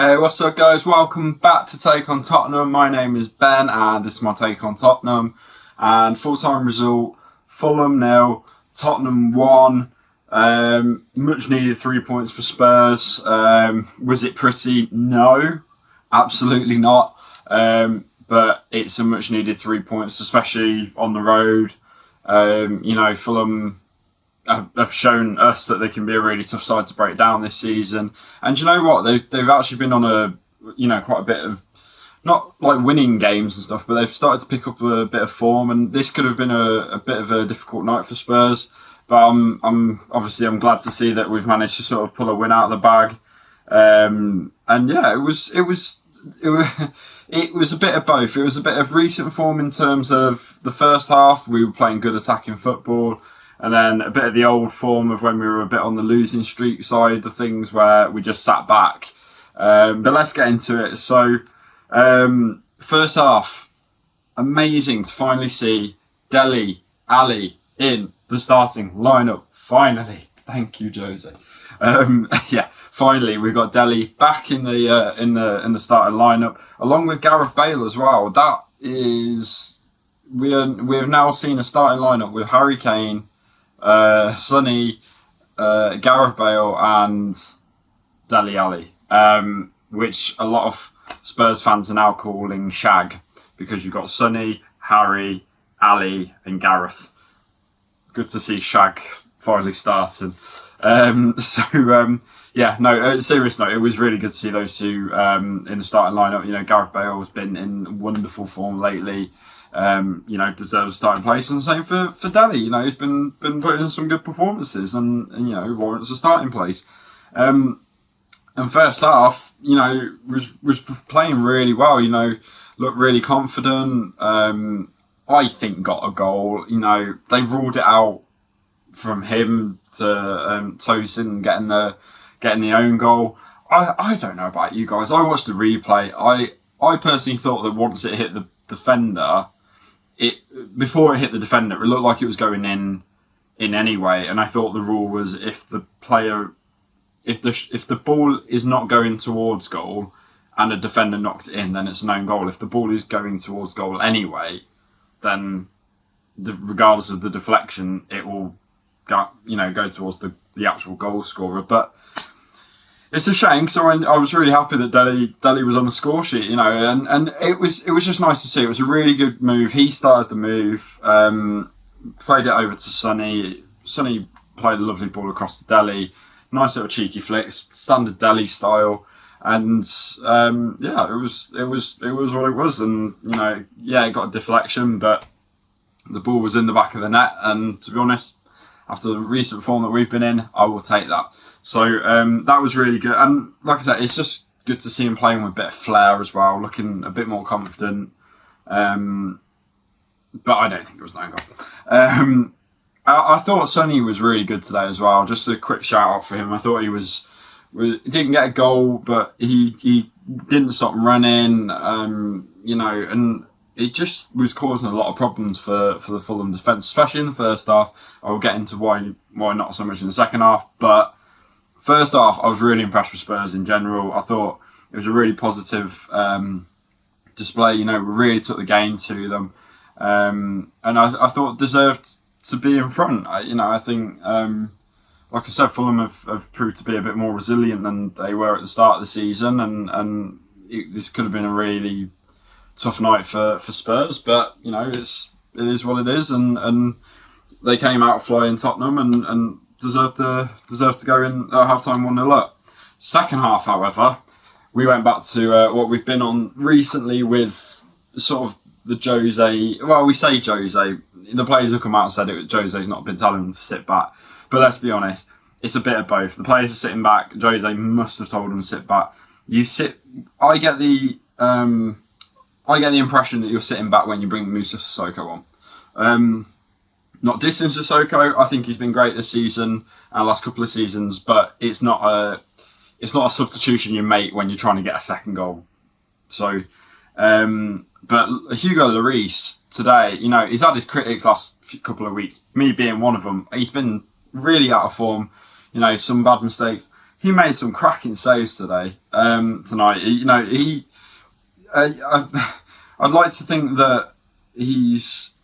Hey, what's up, guys? Welcome back to Take on Tottenham. My name is Ben, and this is my take on Tottenham. And full-time result: Fulham 0, Tottenham 1. Much needed 3 points for Spurs. Was it pretty? No, absolutely not. But it's a much needed 3 points, especially on the road. Fulham have shown us that they can be a really tough side to break down this season. And you know what? They've actually been on quite a bit of, not like winning games and stuff, but they've started to pick up a bit of form. And this could have been a bit of a difficult night for Spurs. But I'm glad to see that we've managed to sort of pull a win out of the bag. It was a bit of both. It was a bit of recent form in terms of the first half. We were playing good attacking football. And then a bit of the old form of when we were a bit on the losing streak side of things where we just sat back. But let's get into it. So, first half, amazing to finally see Dele Alli in the starting lineup. Finally. Thank you, Jose. Finally, we've got Dele back in the starting lineup, along with Gareth Bale as well. That is, we have now seen a starting lineup with Harry Kane, Sonny, Gareth Bale and Dele Alli, which a lot of Spurs fans are now calling Shag, because you've got Sonny, Harry, Ali and Gareth. Good to see Shag finally starting. Serious note, it was really good to see those two in the starting lineup. You know, Gareth Bale has been in wonderful form lately. Deserves a starting place, and the same for Dele. You know, he's been putting in some good performances, and warrants a starting place. And first half, was playing really well. Looked really confident. I think got a goal. They ruled it out from him to Tosin getting the own goal. I don't know about you guys. I watched the replay. I personally thought that once it hit the defender, before it hit the defender, it looked like it was going in anyway. And I thought the rule was if the ball is not going towards goal and a defender knocks it in, then it's an own goal. If the ball is going towards goal anyway, then regardless of the deflection, it will go towards the actual goal scorer. But it's a shame, because I was really happy that Dele was on the score sheet, and it was just nice to see. It was a really good move. He started the move, played it over to Sonny. Sonny played a lovely ball across to Dele. Nice little cheeky flicks, standard Dele style, and it was what it was. And it got a deflection, but the ball was in the back of the net. And to be honest, after the recent form that we've been in, I will take that. So that was really good. And like I said, it's just good to see him playing with a bit of flair as well, looking a bit more confident. But I don't think it was an goal. I thought Sonny was really good today as well. Just a quick shout out for him. I thought he didn't get a goal, but he didn't stop running, and it just was causing a lot of problems for the Fulham defence, especially in the first half. I will get into why not so much in the second half, but first half, I was really impressed with Spurs in general. I thought it was a really positive display. We really took the game to them, and I thought deserved to be in front. I think, like I said, Fulham have proved to be a bit more resilient than they were at the start of the season, and this could have been a really tough night for Spurs. But it is what it is, and they came out flying Tottenham and deserved to go in at half-time 1-0 up. Second half, however, we went back to what we've been on recently with sort of the Jose. Well, we say Jose. The players have come out and said it. Jose's not been telling them to sit back. But let's be honest, it's a bit of both. The players are sitting back. Jose must have told them to sit back. I get the impression that you're sitting back when you bring Moussa Sissoko on. Not dissing Sissoko, I think he's been great this season and last couple of seasons, but it's not a substitution you make when you're trying to get a second goal. So, but Hugo Lloris today, he's had his critics last couple of weeks, me being one of them. He's been really out of form, some bad mistakes. he made some cracking saves today. Tonight, I'd like to think that he's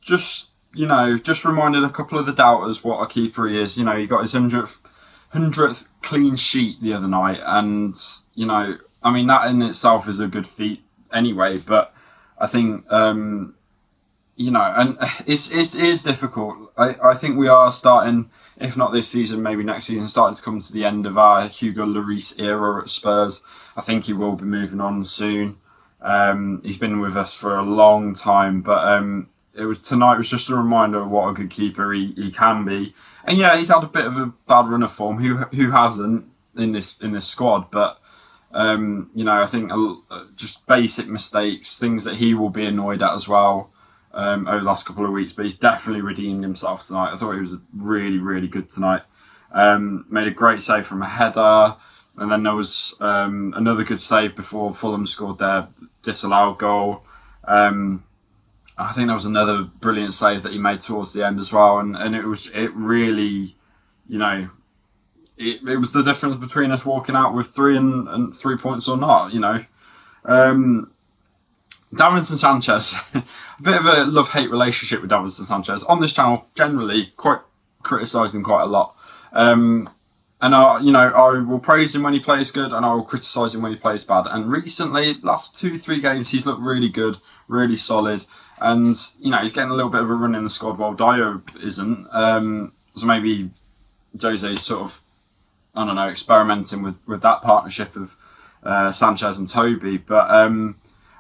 just reminded a couple of the doubters what a keeper he is. He got his 100th clean sheet the other night, and that in itself is a good feat anyway. But I think and it is difficult. I think we are starting, if not this season, maybe next season, starting to come to the end of our Hugo Lloris era at Spurs. I think he will be moving on soon. He's been with us for a long time, but tonight was just a reminder of what a good keeper he can be. And yeah, he's had a bit of a bad run of form. Who hasn't in this squad? But I think just basic mistakes, things that he will be annoyed at as well over the last couple of weeks. But he's definitely redeemed himself tonight. I thought he was really, really good tonight. Made a great save from a header, and then there was another good save before Fulham scored their disallowed goal. I think there was another brilliant save that he made towards the end as well, and it really, it was the difference between us walking out with 3 and 3 points or not. Davinson Sanchez, a bit of a love-hate relationship with Davinson Sanchez on this channel. Generally, quite criticised him quite a lot, and I will praise him when he plays good, and I will criticise him when he plays bad. And recently, last 2-3 games, he's looked really good, really solid. And, he's getting a little bit of a run in the squad while Dio isn't. So maybe Jose's sort of, experimenting with that partnership of Sanchez and Toby. But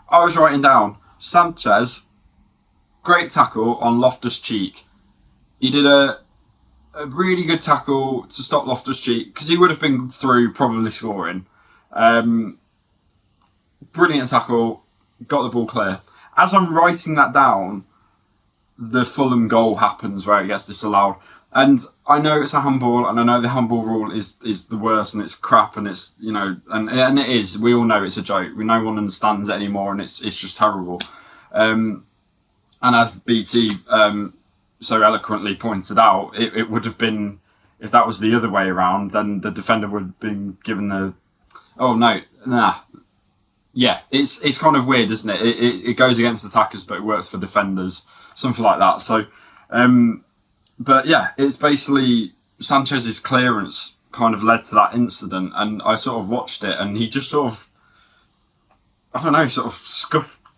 I was writing down, Sanchez, great tackle on Loftus-Cheek. He did a really good tackle to stop Loftus-Cheek, because he would have been through, probably scoring. Brilliant tackle, got the ball clear. As I'm writing that down, the Fulham goal happens where it gets disallowed. And I know it's a handball, and I know the handball rule is the worst, and it's crap, and it's, and it is. We all know it's a joke. No one understands it anymore, and it's just terrible. And as BT so eloquently pointed out, it would have been, if that was the other way around, then the defender would have been given the, yeah, it's kind of weird, isn't it? It goes against attackers, but it works for defenders, something like that. So, but yeah, it's basically Sanchez's clearance kind of led to that incident, and I sort of watched it, and he just sort of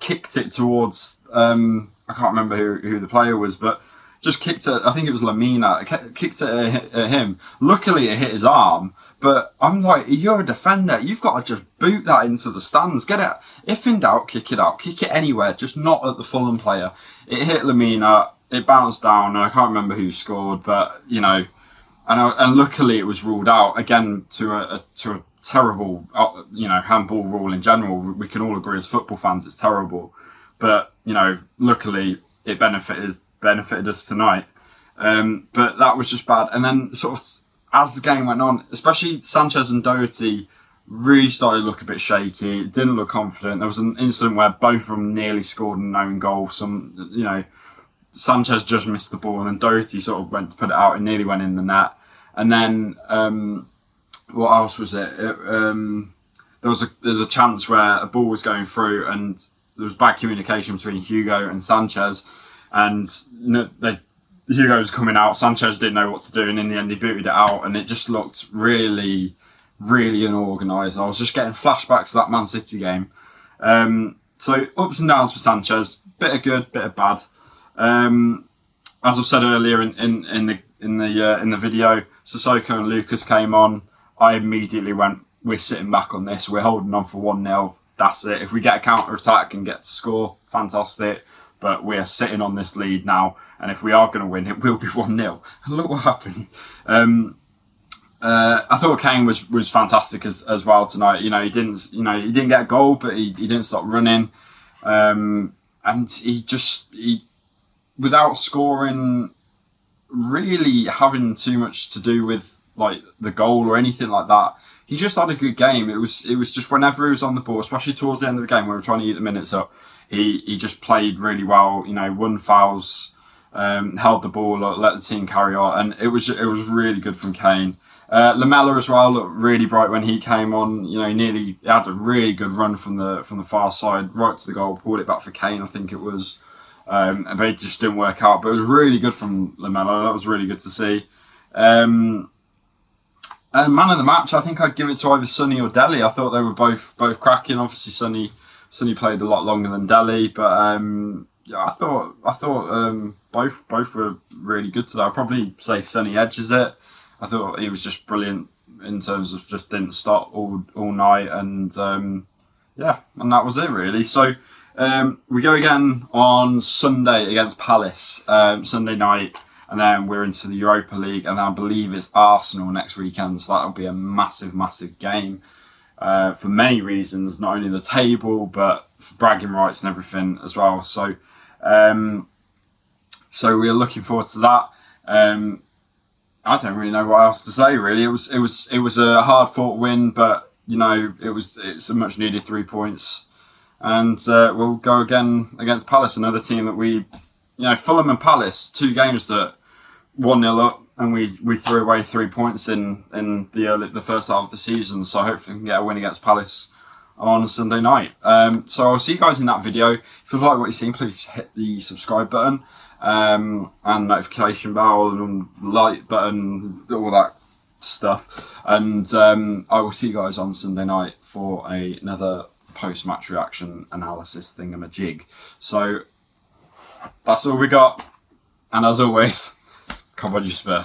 kicked it towards, I can't remember who the player was, but just kicked it, I think it was Lamina, kicked it at him. Luckily it hit his arm, but I'm like, you're a defender, you've got to just boot that into the stands, get it, if in doubt, kick it out, kick it anywhere, just not at the Fulham player. It hit Lamina, it bounced down, and I can't remember who scored, but, and luckily it was ruled out, again, to a terrible, handball rule in general. We can all agree as football fans it's terrible, but, luckily it benefited us tonight. But that was just bad. And then sort of as the game went on, especially Sanchez and Doherty really started to look a bit shaky, didn't look confident. There was an incident where both of them nearly scored an own goal. Sanchez just missed the ball, and then Doherty sort of went to put it out and nearly went in the net. And then what else was it? There's a chance where a ball was going through, and there was bad communication between Hugo and Sanchez, and Hugo was coming out. Sanchez didn't know what to do, and in the end he booted it out, and it just looked really, really unorganised. I was just getting flashbacks to that Man City game. So ups and downs for Sanchez, bit of good, bit of bad. As I've said earlier in the video, Sissoko and Lucas came on. I immediately went, we're sitting back on this. We're holding on for 1-0. That's it. If we get a counter-attack and get to score, fantastic. But we're sitting on this lead now. And if we are going to win, it will be 1-0. And look what happened. I thought Kane was fantastic as well tonight. He didn't get a goal, but he didn't stop running. And he without scoring, really having too much to do with like the goal or anything like that, he just had a good game. It was just whenever he was on the ball, especially towards the end of the game where we were trying to eat the minutes up, he just played really well. Won fouls, held the ball, let the team carry on, and it was really good from Kane. Lamella as well looked really bright when he came on. You know, he had a really good run from the far side right to the goal, pulled it back for Kane, I think it was. But it just didn't work out. But it was really good from Lamella. That was really good to see. And man of the match, I think I'd give it to either Sonny or Dele. I thought they were both cracking. Obviously, Sonny played a lot longer than Dele, but yeah, I thought both were really good today. I'd probably say Sonny edges it. I thought he was just brilliant in terms of just didn't stop all night, and yeah, and that was it really. So we go again on Sunday against Palace, Sunday night, and then we're into the Europa League, and I believe it's Arsenal next weekend. So that'll be a massive game for many reasons, not only the table but for bragging rights and everything as well. So so we're looking forward to that. I don't really know what else to say. Really, it was a hard fought win, but you know it's a much needed 3 points, and we'll go again against Palace, another team that Fulham and Palace, 2 games that 1-0 up, and we threw away 3 points in the first half of the season. So hopefully we can get a win against Palace on Sunday night. So I'll see you guys in that video. If you like what you've seen, please hit the subscribe button. And notification bell and like button, all that stuff. And I will see you guys on Sunday night for another post-match reaction analysis thingamajig. So that's all we got. And as always, come on you Spurs.